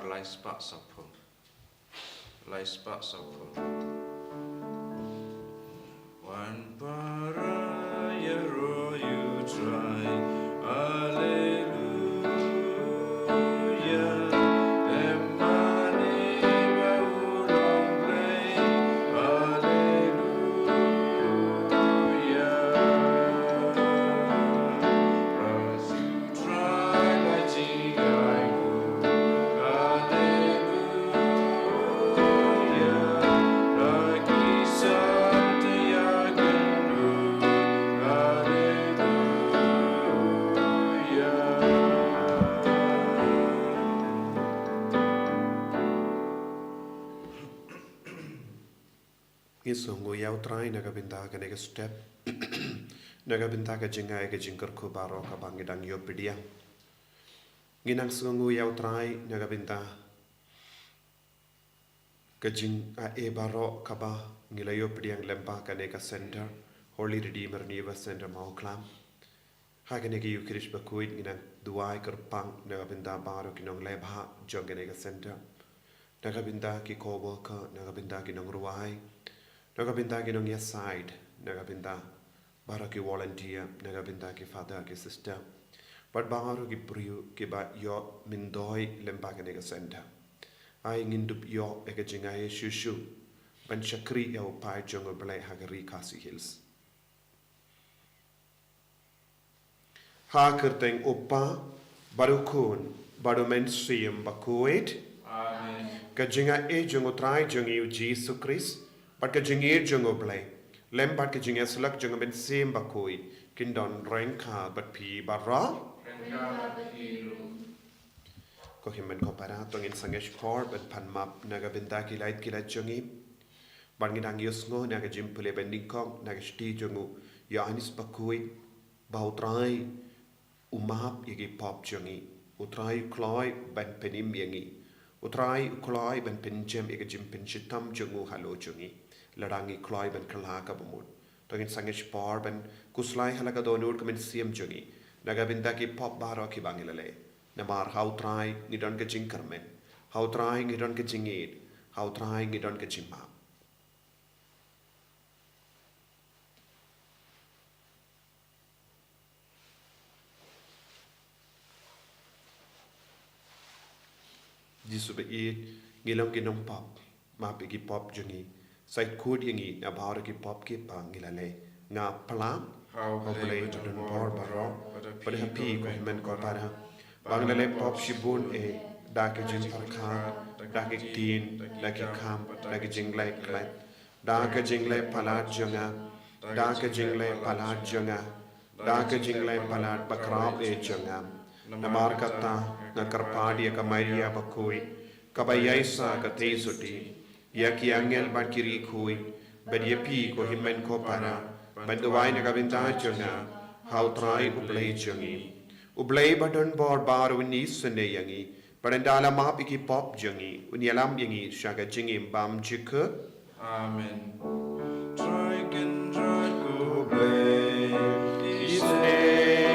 lai spa sapo. Lai spa sapo. One para ro you try. Hallelujah. Emani baulong play. Hallelujah. As you try my Sngi. Isongo yau try nagabinda ka nega step nagabinda ka jinga ka jinkar ko baro ka bangidang yo pedia ginang songo yau try nagabinda ka jing a e baro ka ba ngilayo pediang lemba ka nega center Holy Redeemer Niva Center Mawkhlam ha ka nega yu Krish Bakhuid ginang duai kerpang nagabinda baro kinong lebha jong ka nega center nagabinda ki co-worker nagabinda kinong ruai nagabinda ki nong yes side, nagabinda bara ki volunteer, nagabinda ki father ki sister. But baro ki priu ki ba yo mindoi lemba ka nega center. Ay ngindup yo eka jingaye shushu, ban shakri ya upai jongo balay hagari kasi hills. Ha kerteng upa baru kun baru mensiyam Bakhuid. Amen. Ka jingaye jongo try jongi u Jesus Christ. But ka jingir jongo blay lem bat ka jingir sulak jongo ben sim Bakhuid kindon rengka bat pi barra ko himmen ko para tongin sangesh por bat pan map naga benda kilait jongi ban ngidang yusngo naga jimpule ben nikong naga sti jongo yanis Bakhuid bautrai umap yagi pop jongi utrai kloi ben penim yangi utrai kloi ben penjem yagi jimpin chitam jongo halo jongi larangi kloi ben kala ka bumut tongin sangesh por ben kuslai halaka donur kamen siam jongi nagabinda ki pop baro ki bangilale namar how try ngidon ka jingkarmen how try ngidon ka jingid how try ngidon ka jimma disube it ngilong ki nong pop ma pigi pop jongi Saitjaiñ yangi na bahar ki pop ki pangilale nga palam how play to den bor baro pada happy ko men ko para banglale pop shibun e da ke jin parkha da ke tin da ke kham da ke jinglai klat da ke jinglai palat jonga da ke jinglai palat jonga da ke jinglai palat bakrab e jonga namar kata na karpadi ka maria Bakhuid kabayaisa ka teisuti Yaki angel ban kiri kui, ben yepi ko himmen ko para, ben duwai nagabinda jonga, how try ublay jongi. Ublay badon bor bar unis sene yangi, barandala map iki pop jongi, unyalam yangi shaga jingim bam jika. Amen. Try can try go play. Isneani.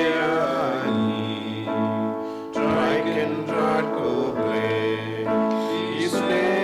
Try can try go play. Isneani.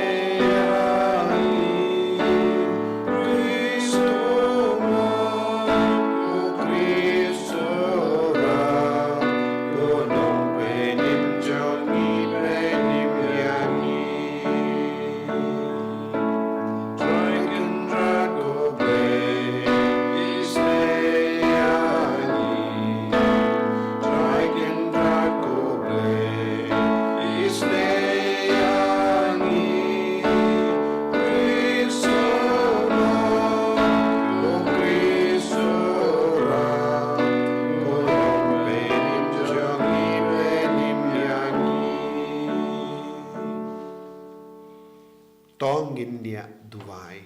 Tongin niya duwai.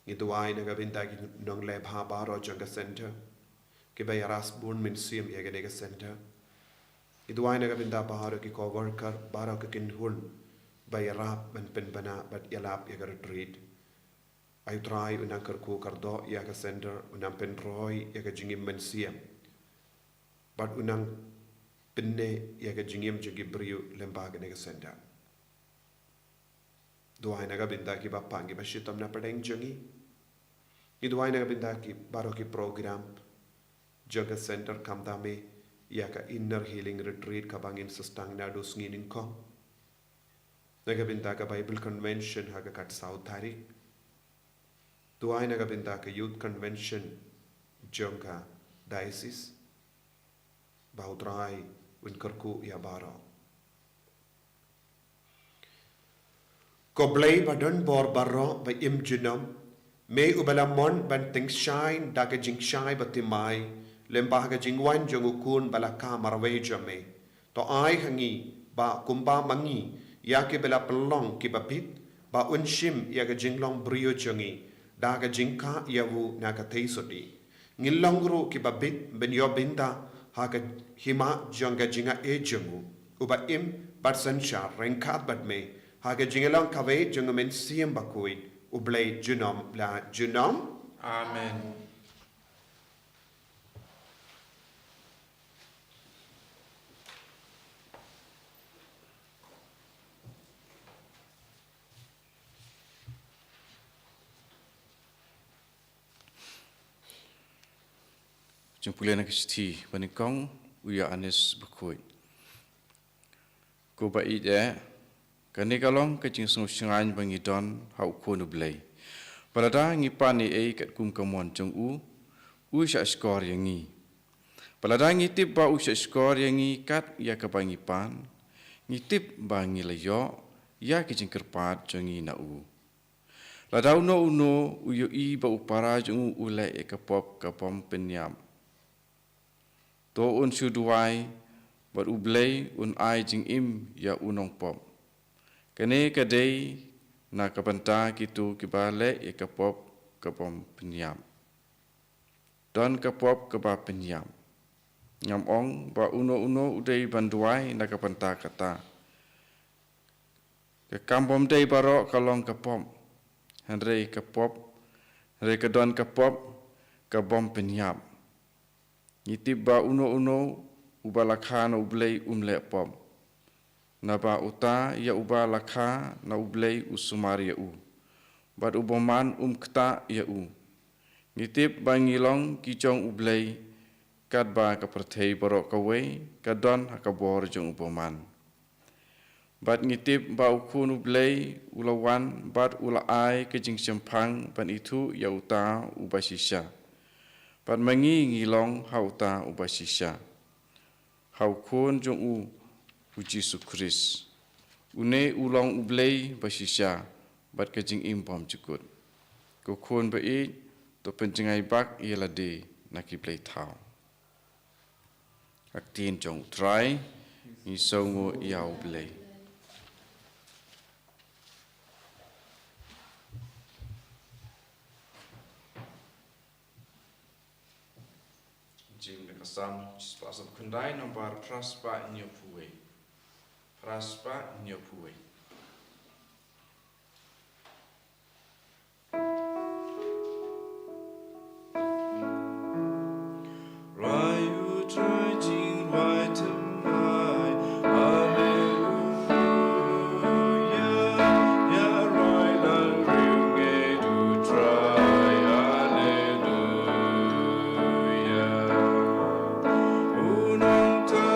Duwai nagabinda ki nong lebha baro jonga center. Kibay aras bun min siyam yaga nega center. Duwai nagabinda baro ki ko worker baro ka kinhun. Bay rap man penbana bat yalap yaga retreat. Ay try unang karku kardo yaga center unang penroy yaga jingim man siyam. Bat unang pinne yaga jingim jogi brio lembaga nega center. Duai naga binda ki bapa ki bashitam na padeng jangi. Ni duai naga binda ki baro ki program Jaga Center kamdame ya ka inner healing retreat ka bangin sustang na do Sngi kong. Naga binda ka Bible convention haga kat South tarik. Duai naga binda ka youth convention jangka diocese. Bautrai winkarku ya baro. Koblay badan bor baro ba im junam. May ubalamon ban ting shine daga jing shine batimai. Lembaga jingwan jangukun balaka marway jame. To ay hangi ba kumba mangi. Ya ke bela pelong ki bapit. Ba unshim ya ga jinglong brio jangi. Daga jingka yawu naga teisodi. Ngilongru ki babit ben yobinda. Haga hima janga jinga e jangu. Uba im barsansha rengkat bat me. Haga jingelang kaway jangamen siem Bakhuid. Ublay junom la junom. Amen. Jumpulian Kristi panikong uya anis Bakhuid. Ko ba ide kanikalong kajing Sngi bangidon hau kono blay. Palada ngipani e kat kum kamon jong u sya skor yangi. Palada ngitip ba u sya skor yangi kat ya kabangipan. Ngitip ba ngilayo ya kajing kerpat jongi na u. Ladau no uno uyo i ba upara jong ule e kapop kapom penyam. To un suduai bat ublay un ai jing im ya unong pop. Kene kadai na kapanta kitu kibale e kapop kapom penyam. Don kapop kaba penyam. Ngam ong ba uno udai banduai na kapanta kata. Ke kampom dai barok kalong kapom. Henry kapop, henry kadon kapop kabom penyam. Ngitip ba uno ubalakha na ublay umle pom. Na ba uta ya ubalakha na ublay usumari ya u. Bat uboman kta ya u. Ngitip ba ngilong kijong ublay kad ba kaperthei borok kaway kadon hakabor jong uboman. Bat ngitip ba ukun ublay ulawan bat ulaai kejing sempang ban itu ya uta ubasisya. Bat mangi ngilong hauta ubasisya. Haukun jong u Yesus Kristus. Une ulong ublay basisya bat kejing impom cukut. Kukun baik to penjengai bak ialah de nakiplay tau. Aktin jong try isongo ia ublay. Jim nekasam cispa kundai nomor praspa nyopuwe. Praspa nyopuwe. Unong ta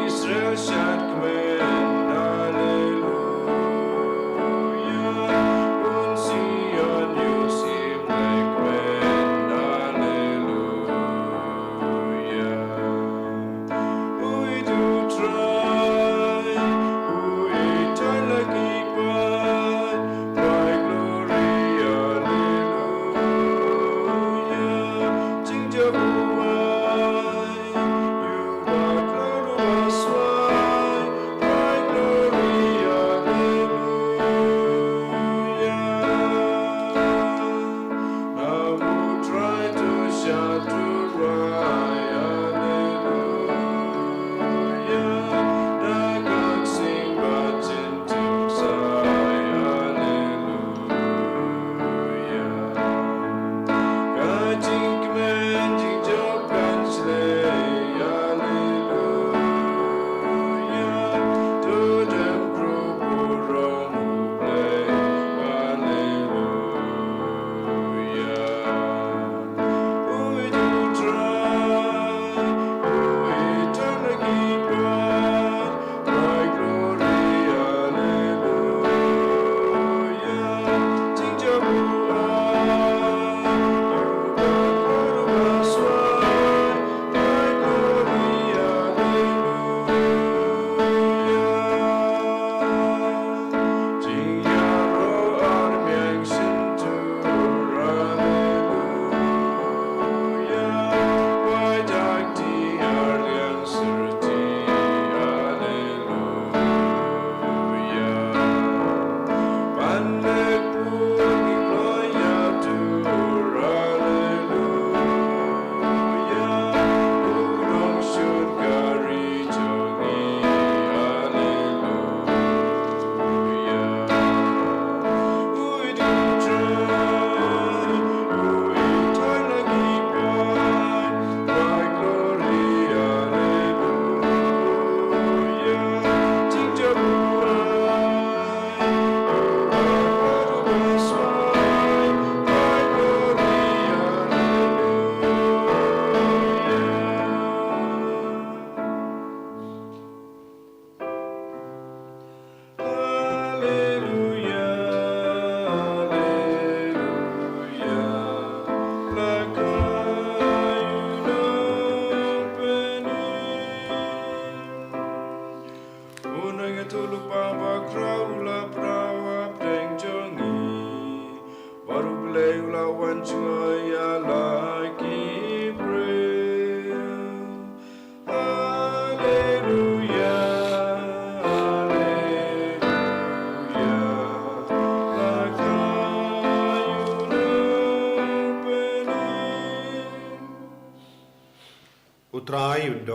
Israel syat kemen, Haleluya.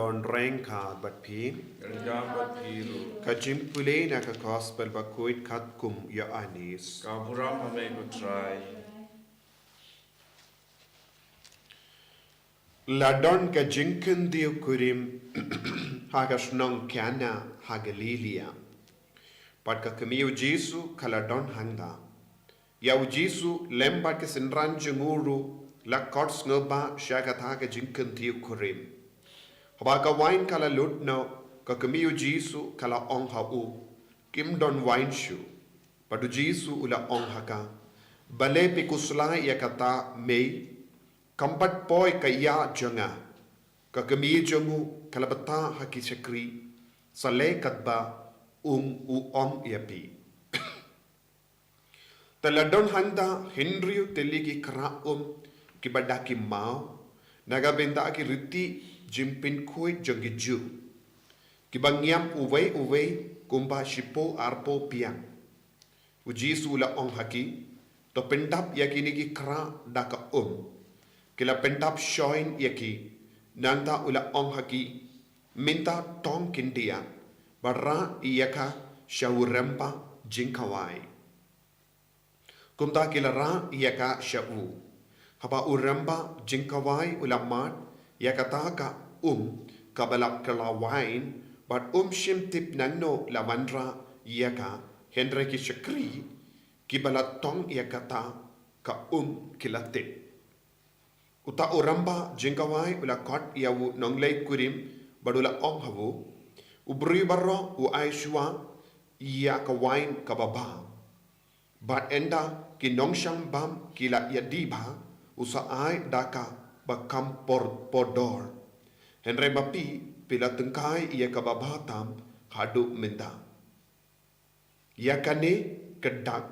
don reng ka bat pi Kerjam berpiru. ka jimpule na ka gospel Bakhuid kat kum ya anis Kaburam hame ko try. Ladon ka jinkin diu kurim hagas nong kiana hagalilia. Pat ka kamiu Jesu kaladon hanga. Yau Jesu lembat ke senran jenguru la kots ngoba syakata ka jinkin diu kurim. Haba ka wine kala lutno ka kamiu Jesu kala ong hau. Kim don wine shu. Padu Jesu ula ong haka. Bale pikusla ya kata mei. Kampat poi kaya janga ka kami jangu kalabata haki sakri sale katba u om yapi taladon handa Henry teligi kra kibadaki mau naga benda ki riti jimpin koi jangi ju kibangyam uwei kumba shipo arpo piang uji sula ong haki to pendap yakini ki kra daka kila pentap shoin yaki nanta ula ong haki minta tong kindia barra iyaka shawurempa jinkawai kumta kila ra iyaka shawu haba uremba jinkawai ula mat yakata ka kabalak kala wine but shim tip nangno lavandra iyaka hendra ki shakri kibala tong iyakata ka kila tip uta uramba jingkawai ula kot yawu nonglei kurim badula ong hawu ubri barro u aishwa ya ka wine ka baba bat enda ki nongsham bam kila yadiba usa ai daka bakam podor henre bapi pila tengkai ya ka baba tam hadu minda ya kane kedak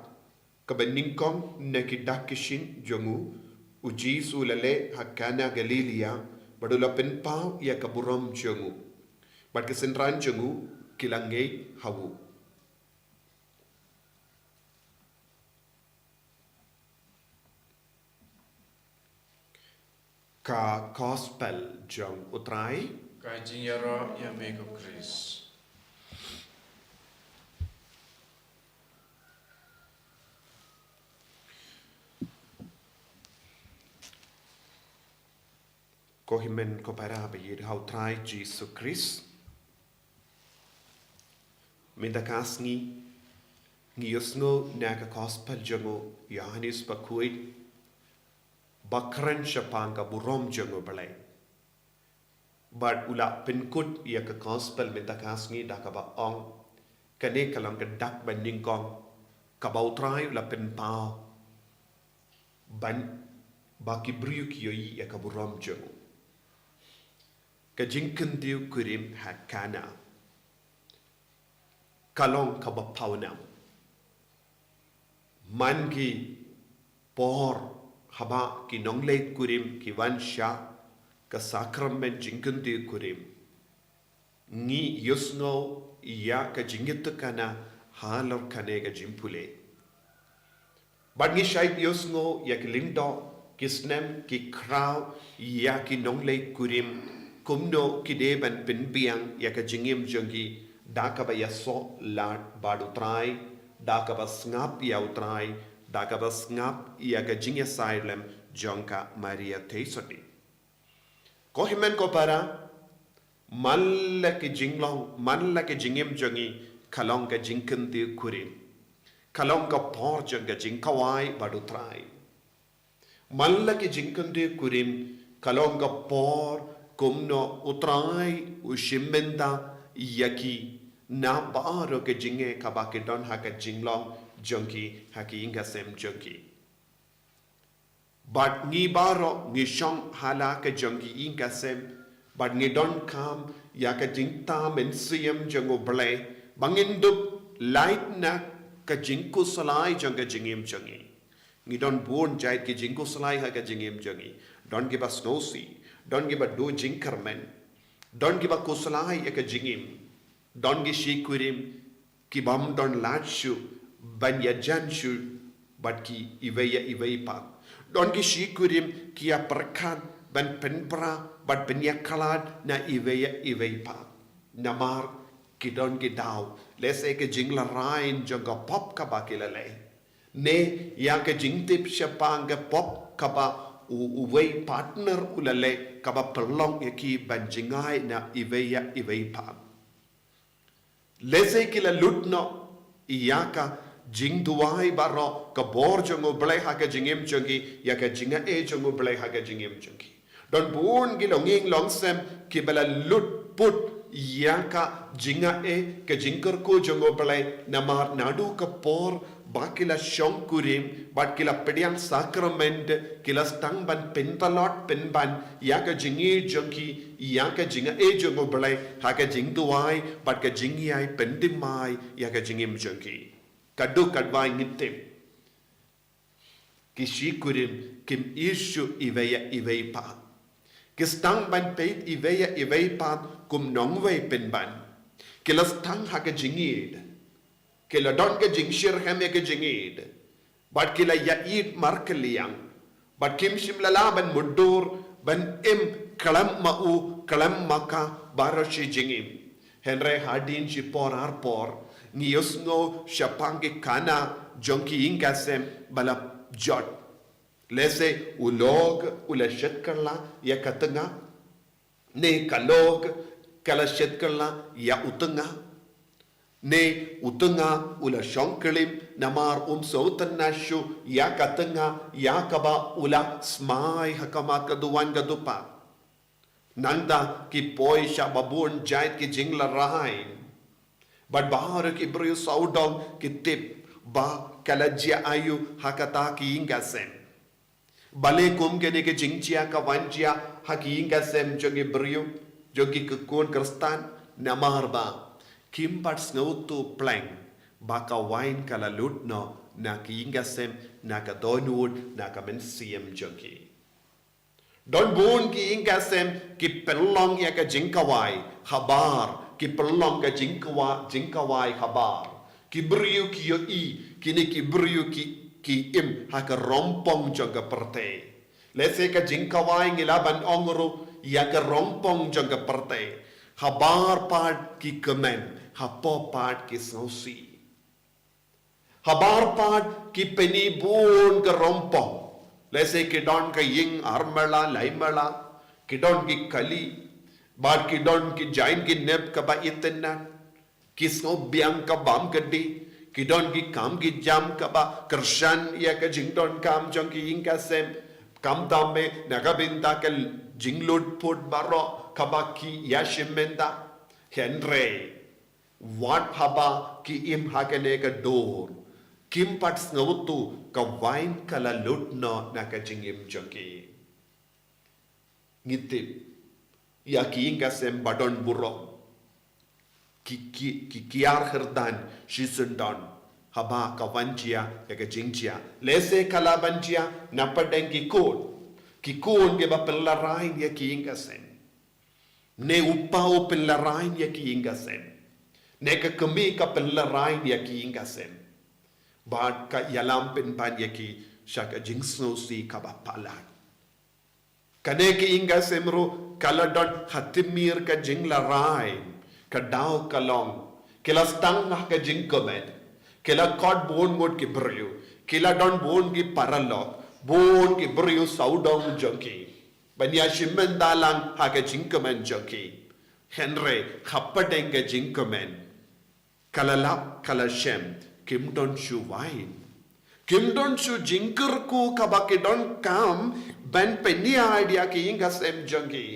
kebeningkong nekidak kishin jongu uji sulale hakana Galilia badula penpau ya kaburam jongu bad kesenran jongu kilangei hawu ka gospel jong utrai Kajing yara ya me ko Chris. ko himen ko para ba yid how try Jesus Christ minda kasngi ngiyosngo na ka gospel jongo Johannes Bakhuid bakran shapang ka burom jongo balay but ula pinkut ya ka gospel minda kasngi da ka ba ong kane kalang ka dak ban ningkong ka ba utray ula pinpao ban baki briuk yoyi ya ka burom jongo ka jinkin diu kurim hakana kalong kabapawnam man ki por haba ki nongleit kurim ki wansha ka sakrament jinkin diu kurim ngi yusno iya ka jingit kana halar kane ka jimpule bad ngi shaip yusno ya ki lindo ki snem ki kraw ya ki nongleit kurim kumno kideban pinbiang ya ka jingim jongi daka ba yaso la badu trai daka ba ngap ya utrai daka ba ngap ya ka jingya silem jonka Maria Teisoti ko himen ko para malla ki jinglong malla ki jingim jongi kalong ka jinkin ti kurim kalong ka por jonga jingkawai badu trai malla ki jinkin ti kurim kalong ka por kumno utrai ushimenda yaki na baro ke jinge kabake don haka jinglong jonki haki inga sem jonki but ni baro ni shong hala ke jonki inga sem but ni don kam ya ka jingta men siem jongo ble bangin dup light na ka jingku salai jonga jingim jongi ni don born jai ke jingku salai haka jingim jongi don't give us no see. Don't give a do jinkerman. Don't give a kusalai eka jingim. Don't give shikurim. Ki bam don latshu. Banya janshu. But ki iveya iveipa. Don't give shikurim ki a perkan. ban penpra bat penyakalad na iveya pa namar kidon gidaw lese ke jingla rain jonga pop kaba kilale ne ya ke jingtip siapa ke pop kaba uwei partner ulale kaba perlong yaki ban jingai na iveya pa lese kila lutno iyaka jing duai baro ka bor jongo blai ha ka jingem jongi ya ka jinga e jongo blai ha ka jingem jongi don bun gi longing longsem ki bala lut put ya ka jinga e ka jingker ko jongo blai namar nadu ka por bakila shongkurim bat kila pedian sacrament kila stang ban pentalot penban ya ka jingi jongi ya ka jinga e jongo blai ha ka jing duai bat ka jingi ai pendimai ya ka jingem jongi Kadu kadwai ngitim. Kishikurim kim ishu iveya pa. Kistang ban peit iveya pa kum nongwei penban. Kilastang haka jingid. Kila don ka jingshir heme ka jingid. But kila yaid markeliang. But kim shimlala ban mudur ban kalam maka barashi jingim. Henry Hardin shipor arpor. Ngiyosngo shapangi kana jonki ingasem bala jot. Lese ulog ula shetkarla ya katanga. Ne kalog kala shetkarla ya utanga. Ne utanga ula shonkalim namar sautan nashu ya katanga ya kaba ula smai hakama kaduan gadupa. Nanda ki poi shababun jait ki jingla rahain. But bahar ki brio saudong ki tip ba kalajia ayu hakata ki ingasem. Bale kum ke ne ke jingchia ka wanjia haki ingasem jogi brio jogi kekun kristan namar ba kim pat snautu plank ba ka wine kala lutno na ki ingasem na ka donwood na ka mensiem jogi. Don bun ki ingasem ki pelong ya ka jingkawai habar ki perlong ka jingkawai habar ki beriu ki yo I kini ki beriu ki im haka rompong jaga perte lese ka jingkawai ngilaban ongru ya ka rompong jaga perte habar part ki kemen hapo part ki sausi habar part ki penibun ka rompong lese ki don ka ying armala laimala ki don ki kali Bar ki don ki jain ki neb ka ba itenna kisno biang ka bam kadi ki don ki kam ki jam ka ba kershan ya ka jing don kam jong ki inga sem kam dame naga binta ka jing lud put baro ka ba ki ya shimenda henre wat haba ki im hakane ka dor kim pat snautu ka wine kala lutno na ka jing im jongi ngitip ya ki ingasem badon burro ki kiar herdan shisundan haba kawanjia ya ka jingjia lese kalabanjia napadeng ki kon ge ba pellarain ya ki ingasem ne upao pellarain ya ki ingasem ne ka kami ka pellarain ya ki ingasem bad ka yalam penpan ya ki shaka jingsno si ka ba palat kane ki ingasem ro kaladon hatimir ka jingla rain ka daw kalong kila stang ka jingkomen kila kod bon mod ki brio kila don bon ki paralo bon ki brio saudong joki banya shimmen dalang ha ka jingkomen joki henry khappadeng ka jingkomen kala lap kala shem kim don shu wine kim don shu jingker ku kabake don kam ban penia idea ki ingasem joki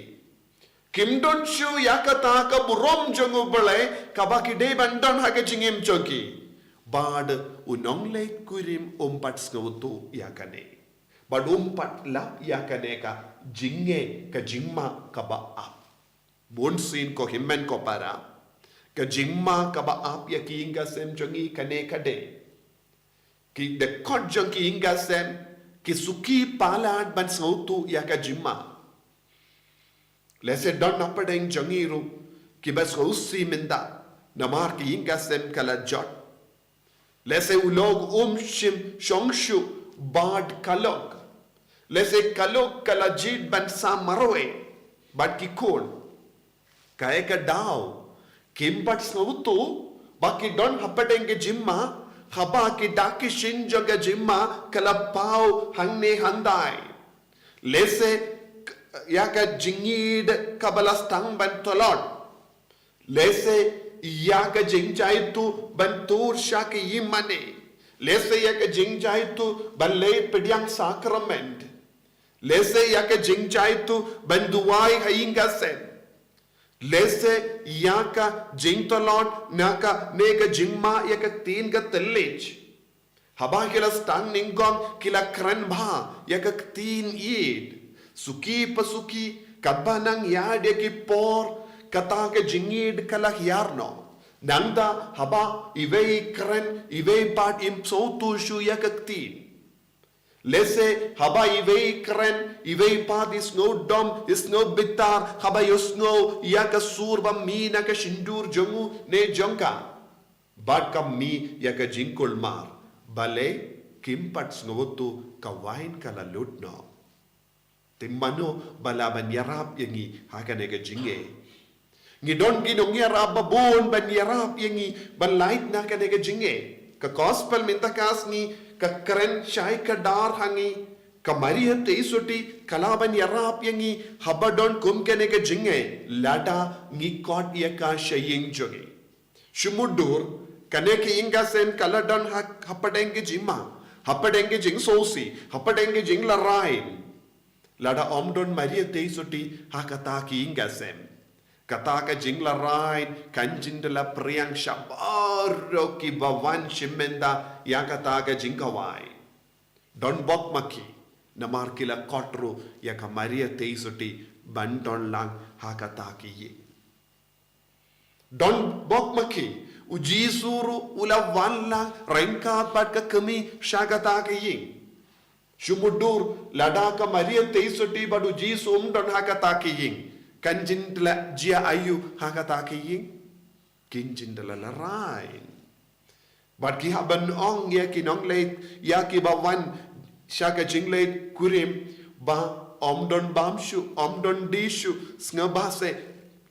Kim don shu yakata ka burom jongu bale kabaki de bandon hake jingim jogi. Bad unong le kurim umpat skautu yakane. Bad umpat la yakane ka jinge ka jingma ka ba ap. Bon sin ko himmen ko para. Ka jingma ka ba ap ya ki inga sem jongi kane ka de. Ki de kot jongi inga sem ki suki palad ban skautu yaka jingma. Lese don napadeng jangiru ki bas usi minda namar ki ingasem kala jot. Lese ulog shim shongshu bad kalok Lese kalau kalajid ban samaroe bat kikon kaya ka daw kimbat snautu baki don hapatenge jimma haba ki daki shinjoga jimma kalapau hangne handai lese yaka jingid kabalastang ban tolot lese yaka jingjaitu ban tur shaki yimane lese yaka jingjaitu ban le pedyang sacrament lese yaka jingjaitu ban duwai hayinga sen lese yaka jingtolot naka nega jingma yaka tin ga tellech haba kila stang ningong kila kran bha yaka tin id suki pasuki kabanang yade ki por kata ke jingid kala yarno nanda haba iwei kran iwei part im sotu shu yakaktin lese haba iwei kran iwei part is no dom is no bitar haba yosno yaka surba mina ka shindur jongu ne jonka bat kam mi yaka jinkul mar bale kimpat snotu ka wine kala lutno timmano balaban yarap yangi hakanega jinge ngidon ginong yarap babon ban yarap yangi ban light na kanega jinge ka gospel mintakas ni ka karen shai ka dar hangi ka maria teisoti kalaban yarap yangi habadon kum kanega jinge lada ngi kot yaka shaying jogi shumudur kaneki inga sen kaladon hapadenge jima hapadenge jing sosi hapadenge jing larain lada omdon maria teisoti hakata ki ingasem kata ka jingla rain kanjindala priang shabaro ki bawan shimenda yakata ka jingkawai don bok maki namar kila kotru yaka maria teisoti bandon lang hakata ki ye don bok maki uji suru ula wan lang rengka pat ka kami shagata ki ying Shumudur ladaka Maria teisoti badu jisum don hakataki ying kanjindla jia ayu hakataki ying kinjindla larain but ki haban ong ya kinong late ya ki bawan shaka jinglate kurim ba omdon bamshu omdon dishu snabase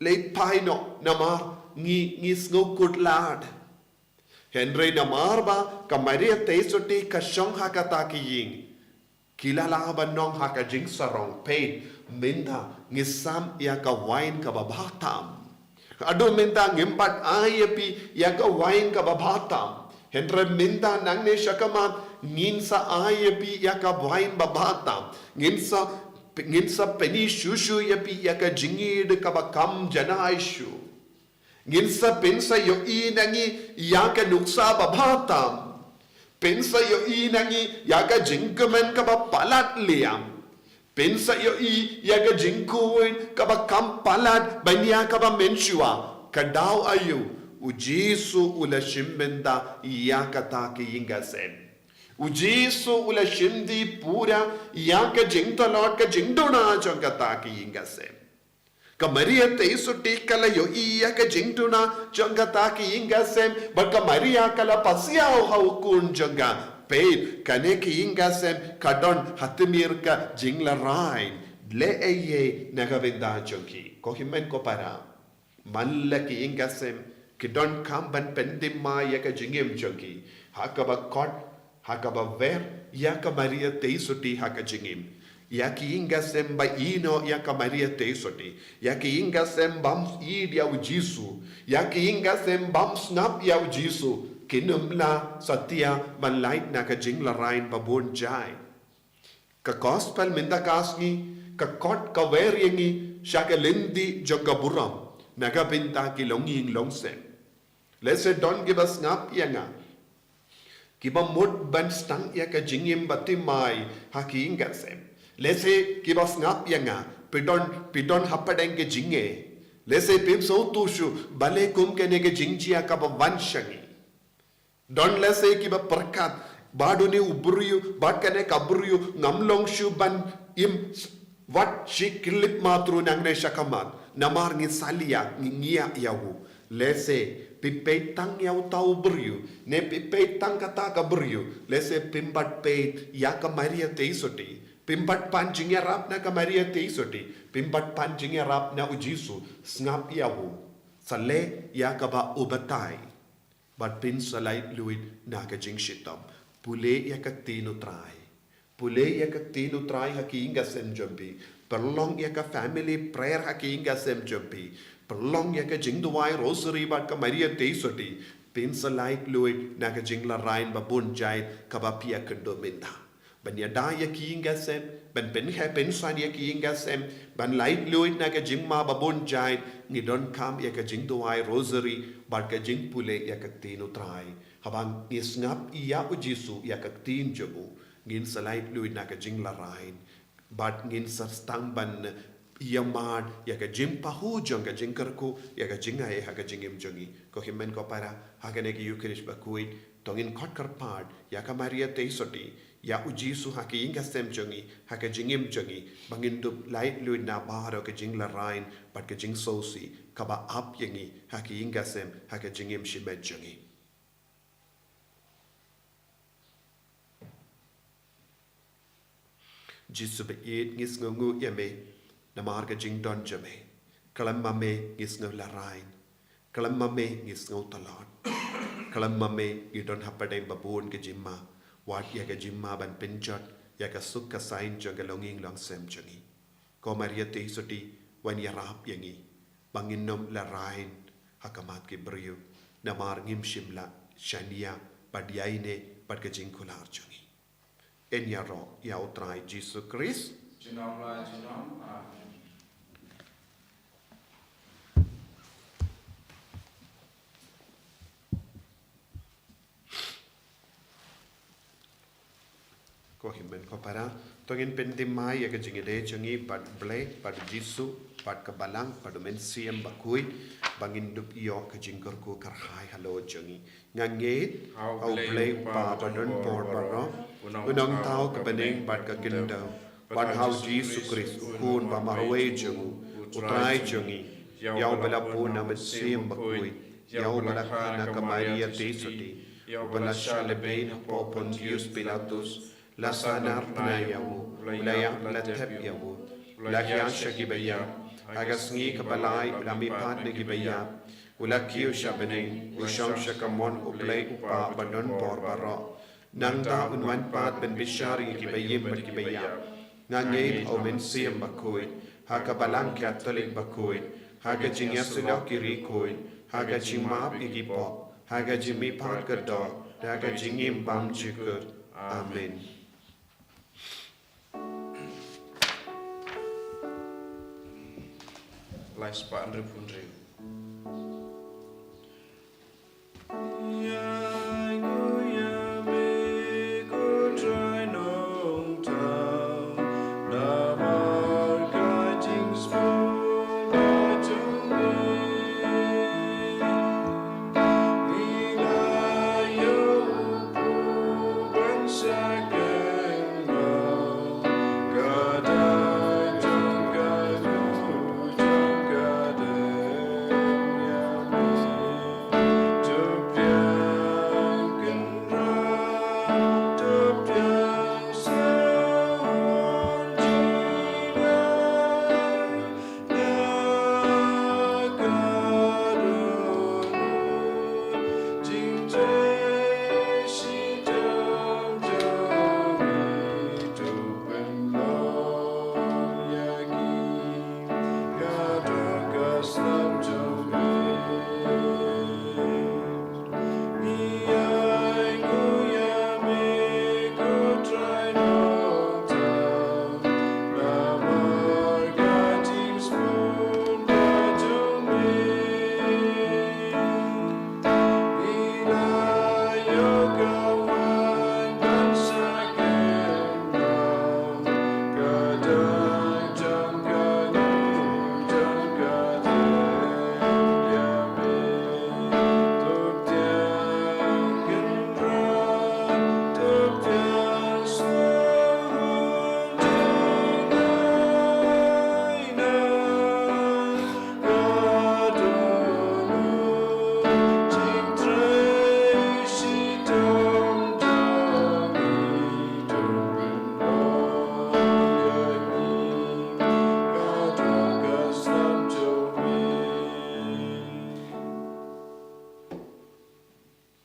late paino namar ngi snokut lad Henry namar ba ka Maria teisoti ka shong hakataki ying kilala banong haka jing sarong pain minda ngisam ya ka wine ka babatam adu minda ngimpat ayapi ya ka wine ka babatam hendra minda nangne shakamat nginsa ayapi ya ka wine babatam nginsa peni shushu yapi ya ka jingid ka bakam janaishu nginsa pensa yo inangi ya ka nuksa babatam pensa yo i nangi yaga jingkamen ka ba palat liam pensa yo i yaga jingkuin ka ba kam palat banya ka ba menshua kadaw ayu ujisu ula shimbenda yakata ki yingasen ujisu ula shimdi pura yaka jingtalot ka jingdona jangata ki yingasen ka Maria teisoti kala yo iya ka jingtuna jonga taki inga sem but ka Maria kala pasiao haukun jonga paid kane ki inga sem kadon hatimir ka jingla rain le eye nagavinda jonki ko himen ko para malla ki inga sem kidon kamban pendima ya ka jingim jonki hakaba kot hakaba ver ya ka Maria teisoti haka jingim yaki inga sem ba ino yaka Maria teisoti yaki inga sem bam id ya ujisu yaki inga sem bam snap ya ujisu kinumla satya man light na ka jingla rain babon jai ka gospel minda kasni ka kot ka weringi shaka lindi joga buram naga binta ki longing longsen let's don't give us snap yanga kiba mud ban stang ya ka jingim batimai haki inga sem lese kibas ngap yanga pidon hapadenge jinge lese pim so tushu bale kum kene ke jingjia ka banshangi don lese kiba perkat baduni ubruyu bad kene kabruyu ngamlong shu ban im wat shi klip matru nangne shakamat namar ngi salia ngia yahu lese pipe tang yau tau beryu ne pipe tang kata ka beryu lese pimbat peit ya ka Maria teisoti Pimpat pancing Arab na kamaria teisoti. Pimpat pancing Arab na ujisu. Snap yawu. Sale ya kaba ubatai. But pin salait luid na kajing shitam. Pule ya kaktino try. Pule ya kaktino try haki inga sem jambi. Perlong ya ka family prayer haki inga sem jambi. Perlong ya ka jing duwai rosary bat kamaria teisoti. Pin salait luid na kajing la rain babun jait kaba pia kendominda. Ban ya da ya ki inga sem. Ban pen he pen san ya ki inga sem. Ban light luid na kajing ma babun jait. Ngidon kam ya kajing duwai rosary. Bat kajing pule ya kaktino try. Habang isngap iya ujisu ya kaktin jabu. Ngin salait luid na kajing la rain. Bat ngin sarstang ban Yamad ya ka jim pahu jong ka jing kerku ya ka jing ai ha ka jing im jongi ko himmen ko para ha ka ne ki Eucharist Bakhuid tongin khot kar pad ya ka Maria teisoti ya uji su ha ki inga sem jongi ha ka jing im jongi bangin dup light luid na baharo ka jing la rain pat ka jing sosi ka ba ap yangi ha ki inga sem ha ka jing im shimet jongi jisu be it ngis ngu yame na marga jing don jame kalam mame ngis no la rain kalam mame ngis no talon kalam mame you don't happen babun ke jimma wat ya ke jimma ban pinjot ya ka suk ka sain jong longing long sem jongi ko Maria te soti wan ya rap yangi bangin nom la rain hakamat ke brio na mar ngim shimla shania padiaine pat ke jing kular jongi en ya ro ya utrai Jesus Christ Jinom la jinom. Amen. Ko himmen ko para tongin pendimai ya kajingile jangi pad ble pad jisu pad kabalang pad men siem bakui bangin dup iyo kajingkor ko karhai halo jangi nganget au ble pa padon por baro unong tau kabeneng pad kakinda pad hau jisu Christ kun ba marwe jangu utrai jangi yau bala puna men siem bakui yau bala kana kamaria tesoti bala shalebein po Pontius Pilatus la sanar pnayawu layak la tepyawu lakyan shagibaya agas ngi kabalay lami pat ne gibaya ulakyo shabane usham shakamon uplay upa badon borbaro nangta unwan pat ben bishari gibayim bat gibaya ngangay au men siyam Bakhuid hakabalang Catholic Bakhuid haga jingya sulaw kiri koid haga jingmap igipop haga jimi pat kadok haga jingim bam jikur amen. Lai sepak andre pun riu.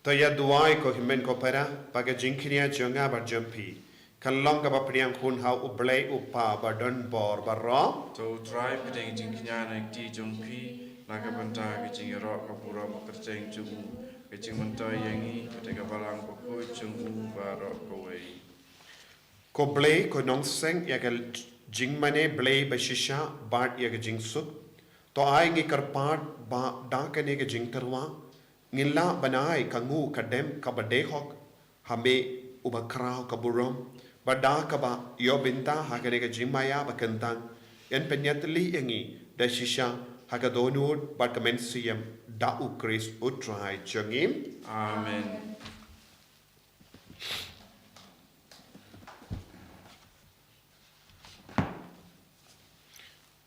Toya duai ko himen ko para paga jingkinia jonga bar jumpi. Kalong ka ba priang kun hau ublay upa ba don bor ba ro. To try pedeng jingkinia na ti jongpi naga banta ke jing ro ka pura ma kerjeng jungu ke jing mentai yangi pedega balang Bakhuid jungu ba ro ko wei. Ko blay ko Nongstoin ya ka jing mane blay ba shisha bat ya ka jing sut. To ai ngi karpat ba da ka ne ka jing terwa. Ngila banai kangu kadem kabadehok hame ubakrao kaburom bada kaba yo binta hagane ka jimaya bakantang yan penyatli yangi da shisha hagadonur bakamensiam da ukris utrai jangim. Amen.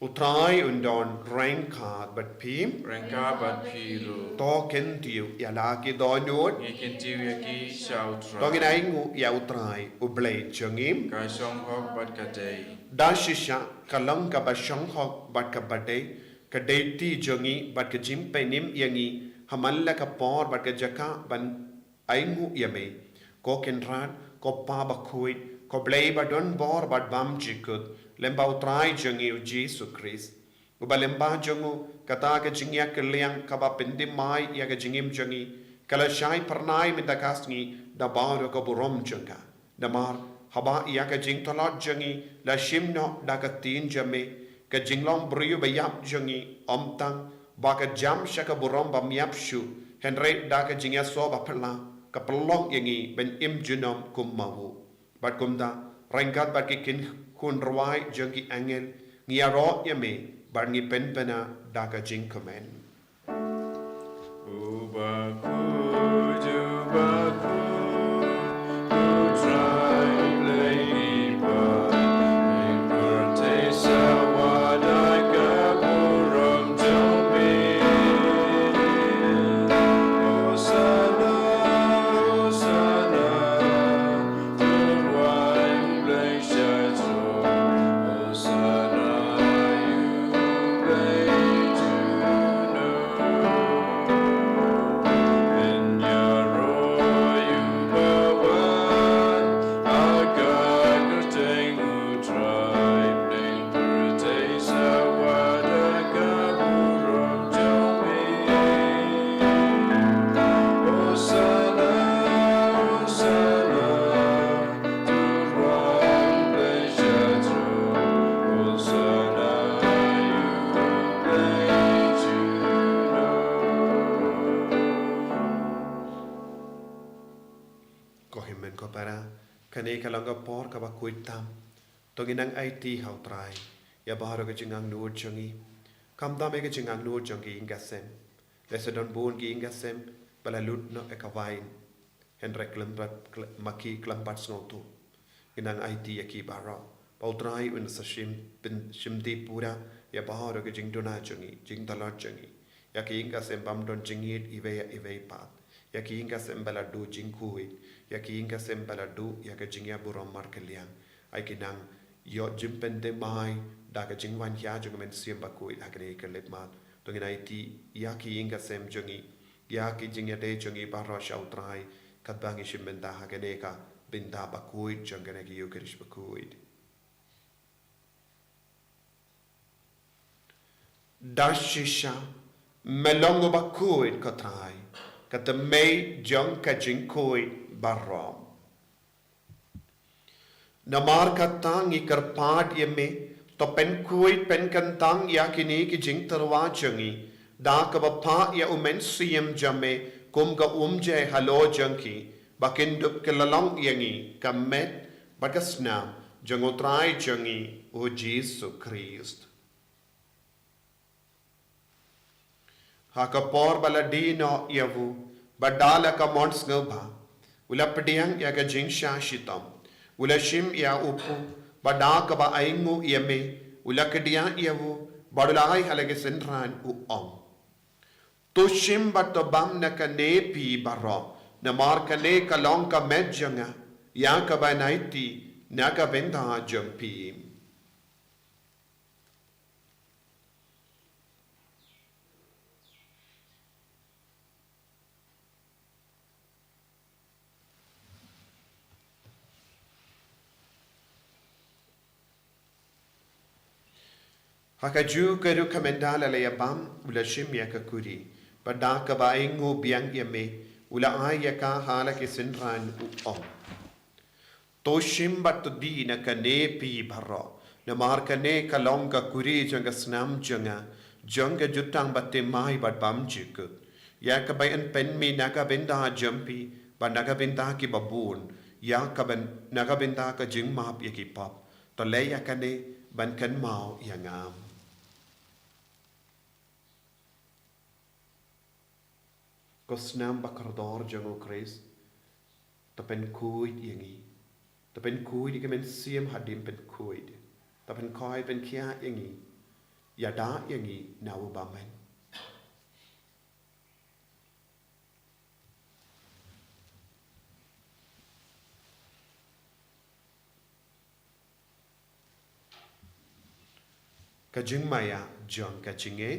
Utrai undon rengka bat pim Rengka bat pilu. to kentiu ya laki donur Ngikin tiu yaki shau to try. nginai ngu ya utrai ublay jangim. Kai song hok bat kadei. Da shisha kalang ka ba shong hok bat ka bade ka deiti jongi bat ka jim penim yangi hamalla ka por bat ka jaka ban aingu yame ko kenran ko pa Bakhuid ko blay ba don bor bat bam jikut lemba utrai jongi u Jesus Christ uba lemba jongu kata ka jingya keliang ka ba pendim mai ya ka jingim jongi kala shai pernai minta kasngi da baro ka burom jonga damar haba iya ka jing tolot jangi la shimno da ka tin jame ka jinglong briyu bayap jangi omtang ba ka jam shaka burom ba miap shu henre da ka jingya so ba pala ka pelong yangi ben im junom kummawu bat kumda rengkat bat ki kin kun rawai jangi angel ngia ro yame bar ngi penpena da ka jing komen. Bakhuid, Bakhuid, who try play but in Pertesa wadaga puram jombe. Hosanna, Hosanna, turwai play shatro. Hosanna, you play to know. Kohimen ko para kani kalanga por ka Bakhuid tam tonginang IT hau trai ya baharo ka jingang nur jangi kam dame ka jingang nur jangi ingasem lesedon bun ki ingasem balalut no ekavain henrek lembat maki klambat snotu inang IT yaki baro pautrai un sashim bin shimdi pura ya baharo ka jingdona jangi jingdalot jangi yaki ingasem bamdon jingit ive pat yaki ingasem baladu jingkui yaki ingasem baladu yaka jingya burom markeliang ai kinang yo jimpende mai daga jingwan hya jungmen siam Bakhuid hakne kelep mat tongin IT yaki ingasem jongi yaki jingya de jongi baro shautrai katbangi shimbenda hakne ka binda Bakhuid jongane ki yukrish Bakhuid dashisha melongo Bakhuid kotrai kata mei jong ka jingkoi barom namar katang ikar pad yeme to pen kuit pen kantang yakini ki jing terwa jangi da ka bapa ya umen siem jame kum ka umje halo jangki bakindup ke lalong yangi kamet bagasna jangotrai jangi o Jesus Christ hakapor baladino yavu badala ka mons ngba ulapdiang ya ka jingsha shitam ulashim ya upu badaka ba aingu yeme ulakdiang yavu badulai halage senran u om tushim batobam na ka nepi baro na mar ka ne ka long ka medjanga ya ka ba naiti na ka benda jampi Hakaju keru kamendala le yabam ula shimya kakuri. Pada kabaingu biang yame ula ayaka hala ke sinran uom. Toshim batu di na kane pi baro. Na mar kane kalong kakuri janga snam janga. Janga jutang batte mai bat bam jikut. Ya kabayan pen mi naga benda jampi. Ba naga benda ki babun. Ya kaban naga benda ka jing map yaki pop. To le ya kane ban kan mau yang am. Kosnam bakardor jango Chris. Ta pen kuid yangi. Ta pen kuid ke men siam hadim pen kuid. Ta pen koi pen kia yangi. Ya da yangi na ubamen. Kajing maya jang kajinge.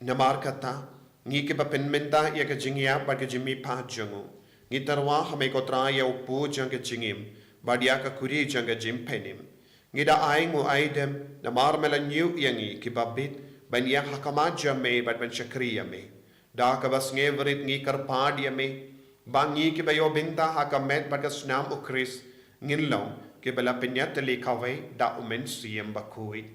Namar kata, ngi ke bapen menta ya ke jingya ba ke jimi pa jangu. Ngi tarwa hame ko tra ya upu jang ke jingim, ba dia ka kuri jang ke jim penim. Ngi da aing mu aidem, namar mela nyu yangi ki babit, ban ya hakama jame ba ban shakriya me. Da ka bas ngeverit ngi karpad ya me, ba ngi ke bayo binta hakamet ba ka snam ukris, ngin long ke bala penyat li kawe da umen siem Bakhuid.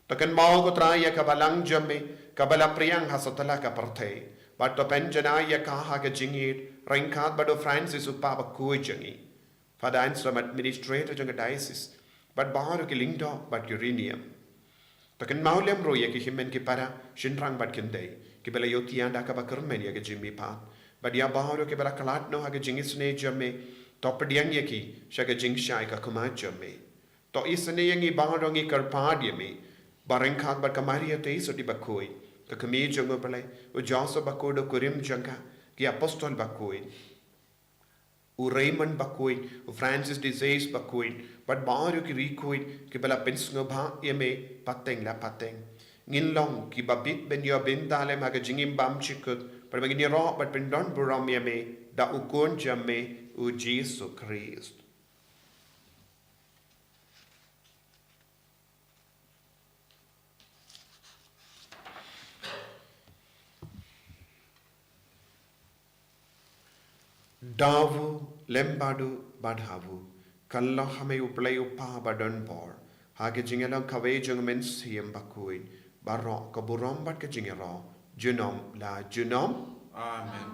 Takan mau ko tra ya ka balang jame, kabala priang hasatala ka partay. But to penjana ya kaha ka jingit, ringkat bado Francis upa Bakhuid jangi. Fada ansam administrator janga diocese, but baharu ki lingdo but uranium. Takan maulem ro ya ki himen ki para, shinrang bat kinday, ki bala yotian da ka bakurmen ya ka jimbi pa. But ya baharu ki bala kalat no ha ka jingisne jame, topadiang ya ki, shaka jingshai ka kumat jame. To isane yangi baharu ngi karpad ya me, barengkat bat kamaria te iso di Bakhuid. Ka kami jango balai, u jasa Bakhuid o kurim jangka, ki apostol Bakhuid. U Raymond Bakhuid, u Francis de Sales Bakhuid, bat baharu ki rikuid, ki bala pensngo ba yeme pateng la pateng. Ngin long ki babit ben yo bin dalem ha ka jingim bam chikut, bat magini ro bat pendon buram yeme, da u kon jamme u Jesu Christ. Davu lembadu badhavu kallo hame uplay upa badon bor hage jingelang kawe jung men siem Bakhuid barok kaburom bat ke jingero junom la junom Amen.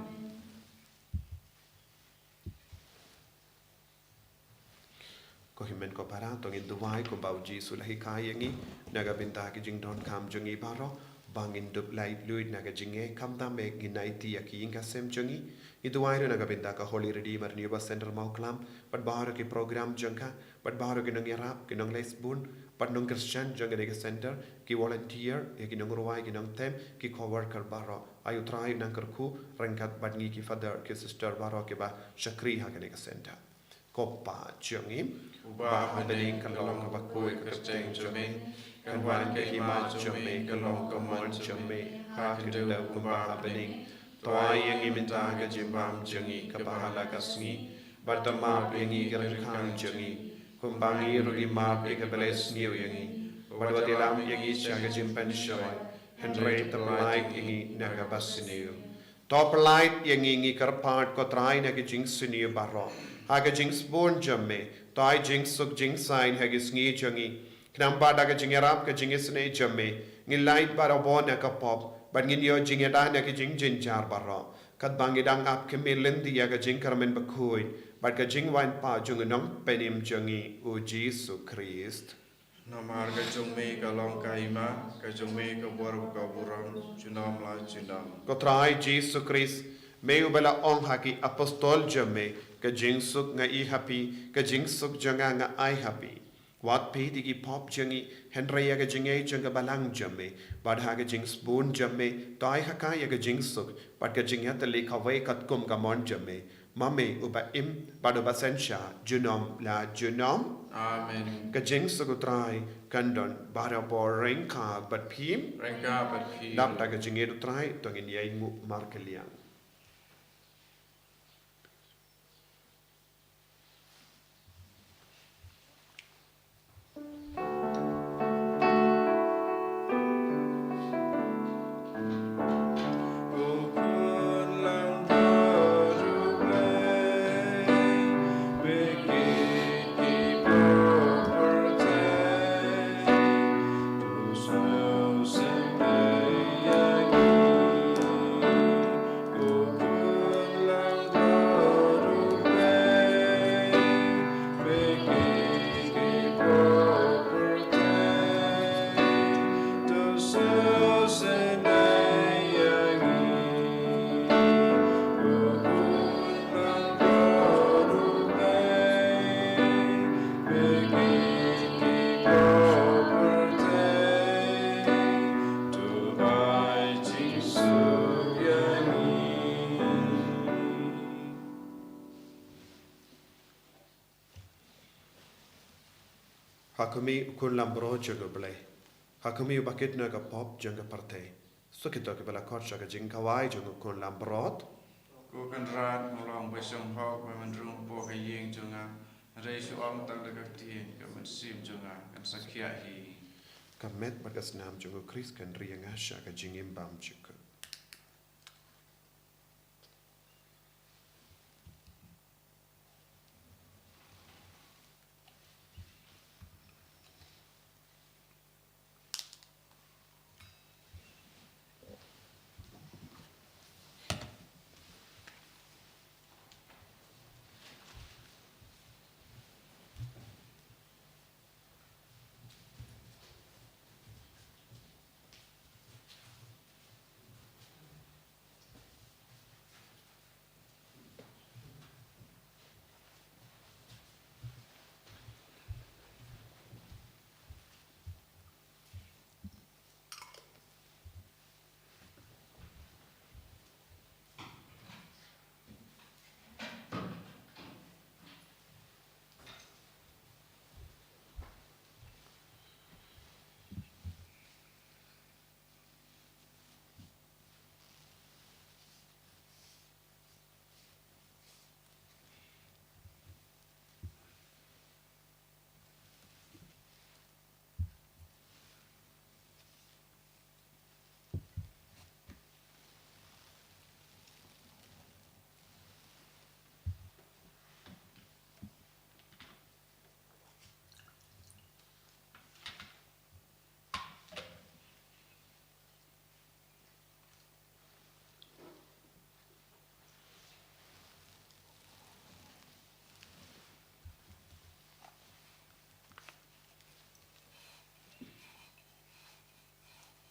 Ko himen ko para tong in duwai ko bau Jesu lahi kayangi naga binta ke jing don kam jungi baro bangin dup lai luid naga jinge kam da me ginaiti yaki inga sem jungi Iduwairo naga binta ka Holy Redeemer Nuba Center Mawkhlam, but baharo ki program jangka, but baharo ki nang yarap, ki nang lesbun, but nang Christian janga nega center, ki volunteer, ki nang ruwai, ki nang tem, ki co-worker baro, ayu try nang kerku, rangkat bat ngi ki father, ki sister baro ki ba shakri ha nega center. Kopa jangi, ba habeling kalong ka Bakhuid ka Saitjaiñ jame, kan wan ke hima jame, kalong ka mon jame, ha ki daw ba habeling. Toa yang iminta ka jimbam jangi kapahala ka Sngi, badama yangi garkang jangi, kumbangi rugi map ikabeles niu yangi, badwadilam yangi siya jimpan shoy, Henry taplait yangi nagabasiniu. Top light yangi ngi karpart ko try nagijing siniu baro, haga jings born jamme, toy jings suk jing sign hagis Sngi jangi, knamba daga jingarap ka jingisne jamme, ngi light barabon na kapop, but ngin yo jing yada na ki jing jin jar baro kat bangi dang ap ke milin di ya ka jing karmen Bakhuid but ka jing wan pa jung nong penim jangi u Jesu Christ Namar ka jung me ka long ka ima, ka jung me ka boru ka buram, junam la junam. ko try Jesu Christ me u bala ong haki apostol jamme ka jing suk nga I happy ka jing suk janga nga I happy Wat pe digi pop jangi Henry yaga jingai janga balang jamme bad haga jing spoon jamme tai haka yaga jing suk bad ka jing yatali kawai kat kum kamon jamme mame uba im bad uba sensha junom la junom Amen. ka jing sukutrai kandon bara bor renka bad pim Renka bat pi. dap ta ka jingai utrai tongin yai ngu markeliang. Hakumi ukun lambro jaga belai. Hakumi ubakit naga pop jaga partai. So kita ke bela kor jaga jing kawai jaga ukun lambrot. Ku kan rat mulong besong hok memandrung po kayeng junga. Reisu om tak dekat tien ke mensim junga kan sakya hi. Kamet bagas nam jaga Kris kan riang asya ke jing imbam jaga.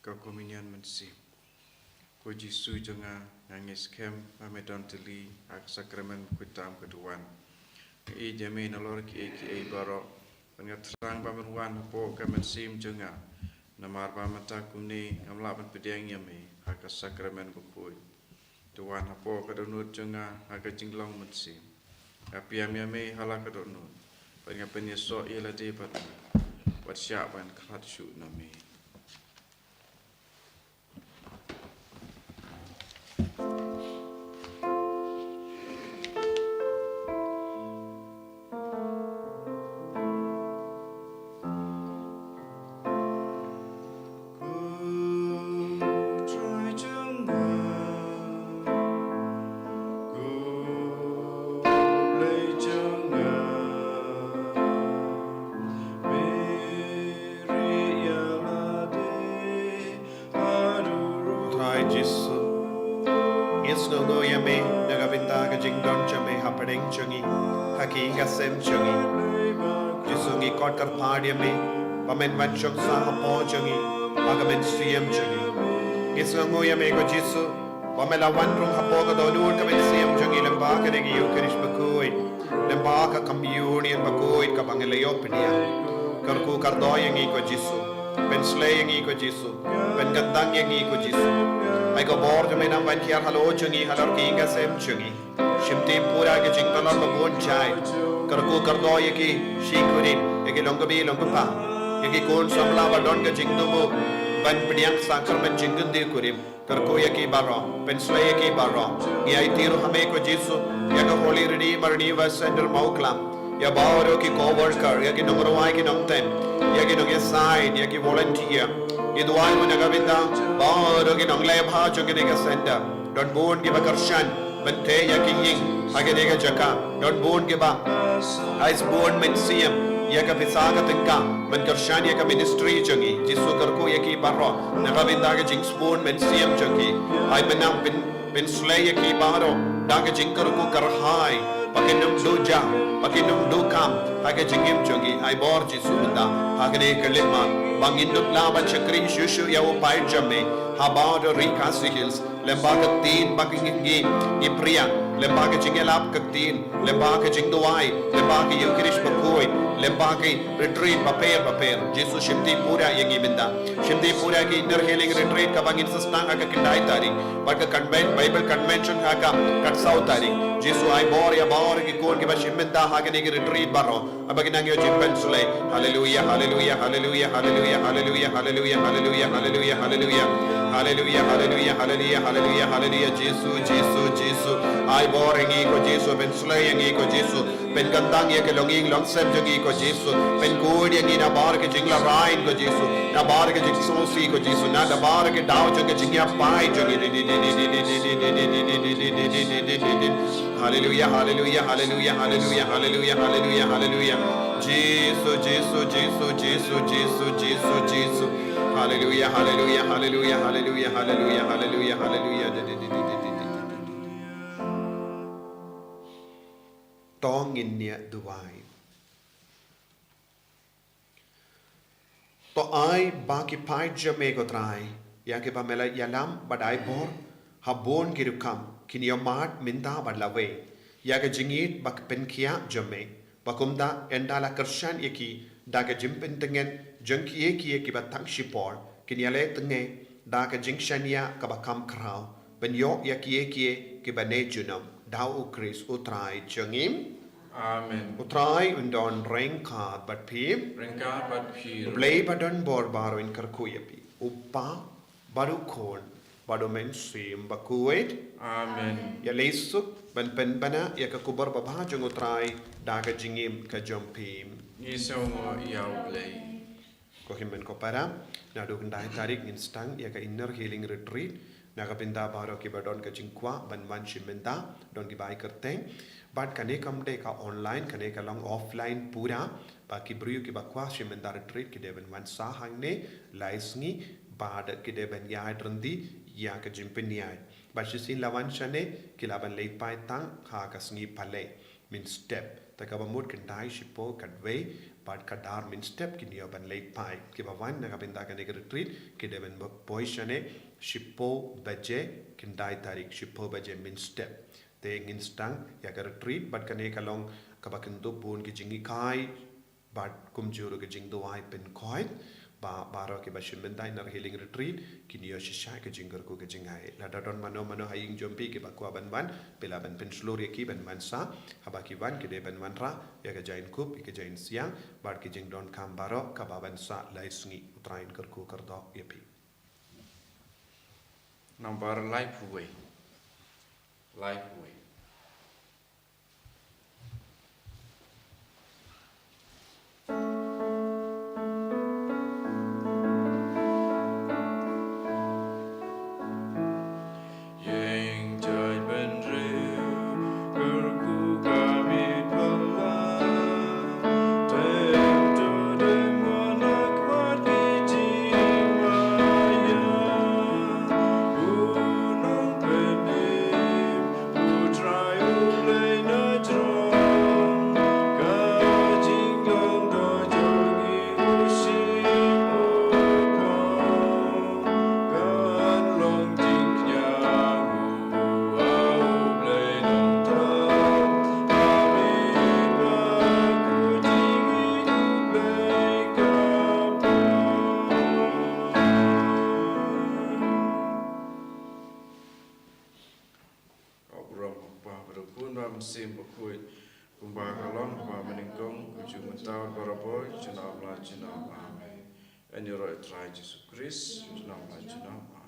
Kau kominian mensim. Ku Jisu junga ngangis kem pamedon teli ak sakramen kutam keduan. I jami nalor ki baro. Pengat terang pameruan po ka mensim junga. Namar pamata kuni ngamlapan pediang yami ak sakramen Bakhuid. Tuan po ka donut junga ak jinglong mensim. Apiam yami halak ka donut. Pengat penyeso ialah di patu. Wat syaban khat syu nami. Sngi yame nagabinta ka jingdon chame hapadeng chungi haki gasem chungi jisungi kotkar phad yame pamen manchok sa hapo chungi agamen siem chungi Sngi yame ko jisu pamela wanrung hapo ka donur ka men siem chungi lamba ka negi Bakhuid lamba ka communion Bakhuid ka bangelayo penia Karku kardo yang iko Jisu. Ben slay yang iko Jisu. Ben gandang yang iko Jisu. Ay ko bor jame nam ban kiar halo chungi halor ki inga sem chungi. Shimti pura ke jing talor babon chai. Karku kardo yaki shikurin yaki longgabi longgupa. Yaki kon samla badon ke jing tubu. Ban pediang sakar ban jingun dir kurim. Karku yaki baro. Ben slay yaki baro. Yai tiru hame ko Jisu. Yaka holy redeemer Neva Center Mawkhlam. Ya bauro ki co-worker, ya ki nongruai ki nongten, ya ki nong assign, ya ki volunteer. Iduan mo nagabinda, bauro ki nong lebha jo ki nega sender. Don bon ki bakarshan, bante ya ki ying, hage nega jaka. Don bon ki ba, ais bon men siyam, ya ka pisaga tingka, men karshan ya ka ministry jongi. Jisu karko ya ki baro, nagabinda ka jing spoon men siyam jongi. Ay menang bin slay ya ki baro, daga jing karko karhai. Pakinum doja, pakinum dokam, hage jingim jongi, I bor Jisu benda, hagene kalima, bangindut laba chakri shushu ya upai jame, habado rikasi hills, lembaga tin bakingi, ipriya, lembaga jingelap kaktin, lembaga jingduai, lembaga yukirish Bakhuid, lembaga retreat paper, Jisu shimti pura yangi benda, shimti pura ki inner healing retreat ka bangin sastang aga kindai tari, baka Bible convention haka katsau tari. Jisu ay bor ya bor ki kon ki bashimenta hagene ki retreat baro abaginang yo jimpen sule hallelujah hallelujah hallelujah hallelujah hallelujah hallelujah hallelujah hallelujah hallelujah hallelujah hallelujah hallelujah hallelujah hallelujah Jisu ay bor ngi ko Jisu ben sule ngi ko Jisu ben gandang ye ke longing long sem ngi ko Jisu ben good ngi na bar ke jingla rain ko Jisu na bar ke jing sosi ko Jisu na da bar ke daw jo ke jingya pai jo Hallelujah, hallelujah, hallelujah, hallelujah, hallelujah, hallelujah, hallelujah. Jesus. Hallelujah, hallelujah, hallelujah, hallelujah, hallelujah, hallelujah, hallelujah. Tong in near Dubai. To I baki pai Jamaica try. Yake pamela yalam, but I bor habon kirukam. Kiniomat minta badlawe. Yaga jingit bak penkia jame. Bakumda endala kershan yaki daga jimpin tengen jengki yaki batang shipor. Kiniale tenge daga jingshania kabakam krau. Benyo yaki kibane junam. Dau ukris utrai jengim. Amen. Utrai undon rengkat bat pim. Rengkat bat pim. Blay badon bor baro in karkuyapi. Upa baru kon. Bado mensim Bakhuid. Amen. Ya lesuk ban penbana ya kakubar babha jongotrai daga jingim ka jompim. Isongo yau play. Ko himen ko para na do ndai tarik instang ya ka inner healing retreat na ka pinda baro ki badon ka jingkwa ban man shimenta don ki bai kerteng but kane kam de ka online kane ka long offline pura ba ki bru ki bakwa shimenta retreat ki deven man sa hangne laisngi bad ki deven ya drandi ya ka jimpiniai bashisin lawan shane kilaban late pai tang ha ka sngi pale min step ta ka bamut kendai shipo kadway but kadar min step ki nioban late pai ki bawan na ka binda ka retreat ki deven boy shane shipo baje kendai tarik shipo baje min step te instang ya ka retreat but ka ne ka long ka bakindu bun ki jingi kai but kumjuru ki jingdo ai pen koi baro ke bashimenta inner healing retreat kinio shisha ke jingar ko ke jingai la dadon mano haying jompi ke bakwa ban pela ban penslori ki ban mansa habaki ban ke de ban manra ya ke jain kup ke jain siang bar ke jing don kam baro ka baban sa laisngi utrain karku kardo yepi Number life way. berpun ba mesim Bakhuid kumba kalong ba meningkong ujung mentau baraboy jenam la jenam amen. En yoro etrai Yesus Kristus jenam la jenam.